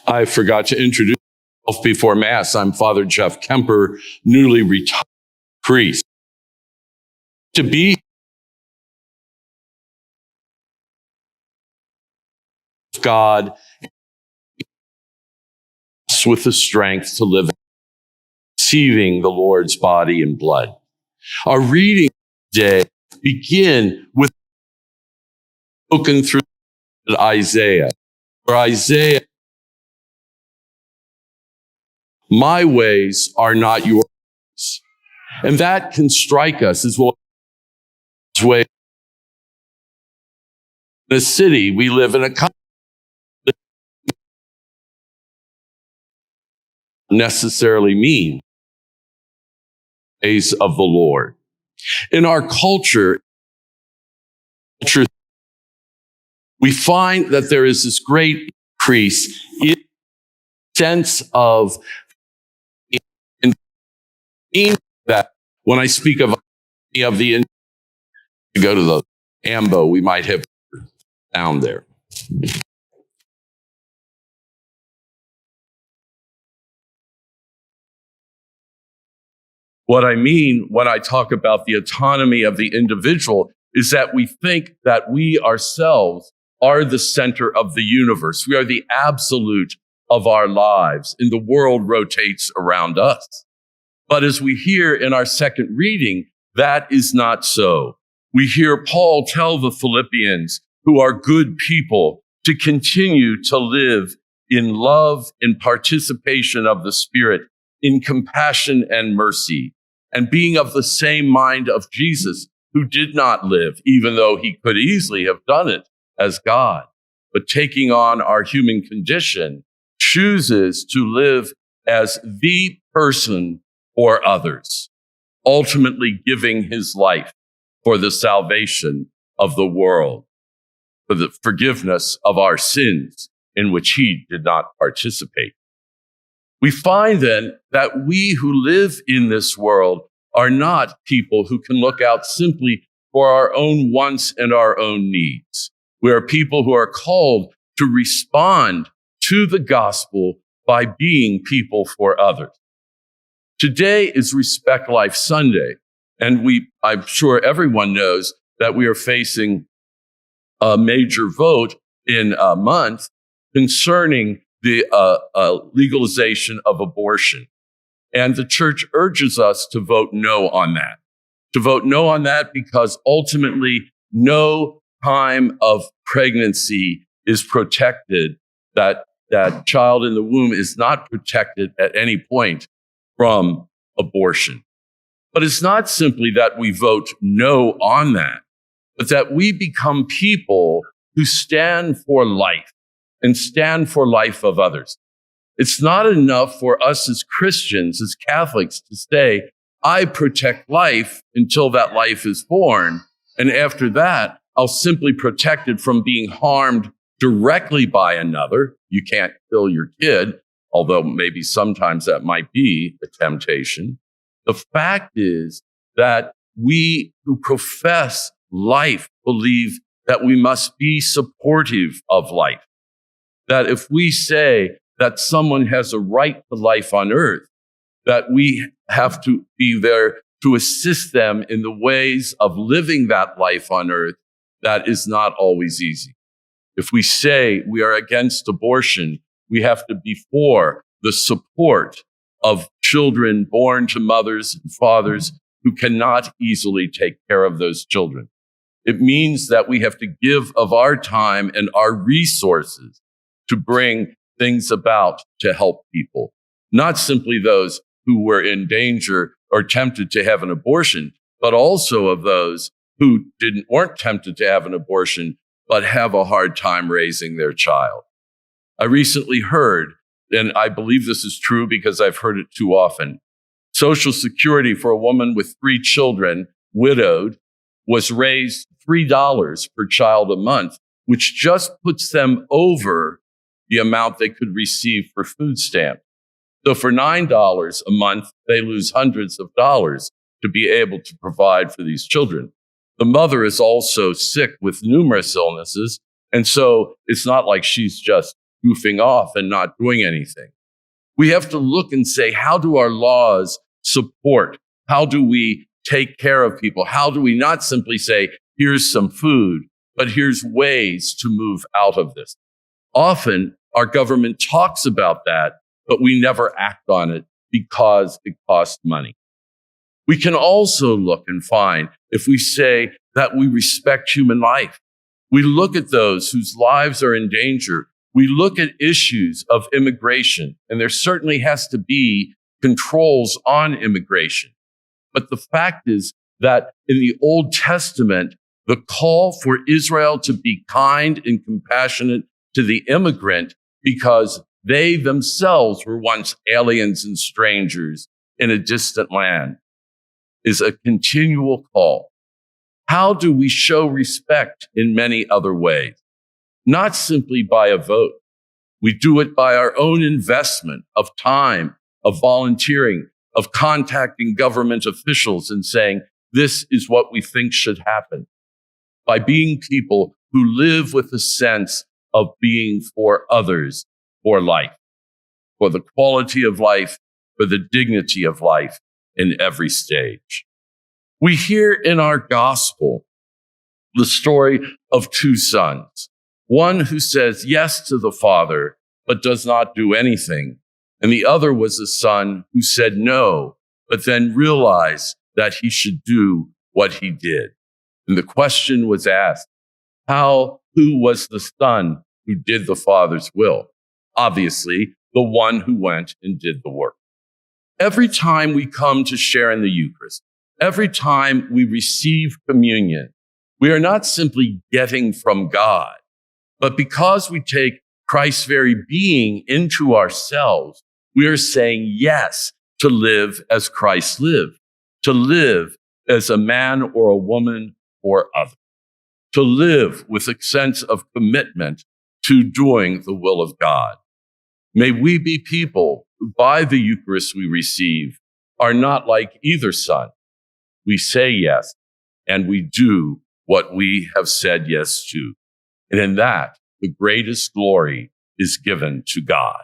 I forgot to introduce myself before Mass. I'm Father Jeff Kemper, newly retired priest. To be God with the strength to live, receiving the Lord's body and blood. Our reading today begin with spoken through Isaiah, where Isaiah, my ways are not your ways. And that can strike us as well. In a city, we live in a country that doesn't necessarily mean ways of the Lord. In our culture, we find that there is this great increase in sense of that when I speak of the go to the AMBO, we might have down there. What I mean when I talk about the autonomy of the individual is that we think that we ourselves are the center of the universe. We are the absolute of our lives, and the world rotates around us. But as we hear in our second reading, that is not so. We hear Paul tell the Philippians, who are good people, to continue to live in love and participation of the Spirit, in compassion and mercy, and being of the same mind of Jesus, who did not live, even though he could easily have done it as God, but taking on our human condition, chooses to live as the person for others, ultimately giving his life for the salvation of the world, for the forgiveness of our sins in which he did not participate. We find then that we who live in this world are not people who can look out simply for our own wants and our own needs. We are people who are called to respond to the gospel by being people for others. Today is Respect Life Sunday, and I'm sure everyone knows that we are facing a major vote in a month concerning the legalization of abortion. And the church urges us to vote no on that. To vote no on that because ultimately no time of pregnancy is protected, that child in the womb is not protected at any point from abortion. But it's not simply that we vote no on that, but that we become people who stand for life and stand for life of others. It's not enough for us as Christians, as Catholics, to say, I protect life until that life is born, and after that, I'll simply protect it from being harmed directly by another. You can't kill your kid, although maybe sometimes that might be a temptation. The fact is that we who profess life believe that we must be supportive of life. That if we say that someone has a right to life on earth, that we have to be there to assist them in the ways of living that life on earth, that is not always easy. If we say we are against abortion, we have to be for the support of children born to mothers and fathers who cannot easily take care of those children. It means that we have to give of our time and our resources to bring things about to help people, not simply those who were in danger or tempted to have an abortion, but also of those who weren't tempted to have an abortion, but have a hard time raising their child. I recently heard, and I believe this is true because I've heard it too often, Social Security for a woman with 3 children, widowed, was raised $3 per child a month, which just puts them over the amount they could receive for food stamps. So for $9 a month, they lose hundreds of dollars to be able to provide for these children. The mother is also sick with numerous illnesses, and so it's not like she's just, goofing off and not doing anything. We have to look and say, how do our laws support? How do we take care of people? How do we not simply say, here's some food, but here's ways to move out of this? Often our government talks about that, but we never act on it because it costs money. We can also look and find, if we say that we respect human life, we look at those whose lives are in danger. We look at issues of immigration, and there certainly has to be controls on immigration. But the fact is that in the Old Testament, the call for Israel to be kind and compassionate to the immigrant, because they themselves were once aliens and strangers in a distant land, is a continual call. How do we show respect in many other ways? Not simply by a vote. We do it by our own investment of time, of volunteering, of contacting government officials and saying, this is what we think should happen. By being people who live with a sense of being for others, for life, for the quality of life, for the dignity of life in every stage. We hear in our gospel the story of two sons, one who says yes to the father, but does not do anything. And the other was a son who said no, but then realized that he should do what he did. And the question was asked, who was the son who did the father's will? Obviously, the one who went and did the work. Every time we come to share in the Eucharist, every time we receive communion, we are not simply getting from God, but because we take Christ's very being into ourselves, we are saying yes to live as Christ lived, to live as a man or a woman or other, to live with a sense of commitment to doing the will of God. May we be people who, by the Eucharist we receive, are not like either son. We say yes, and we do what we have said yes to. And in that, the greatest glory is given to God.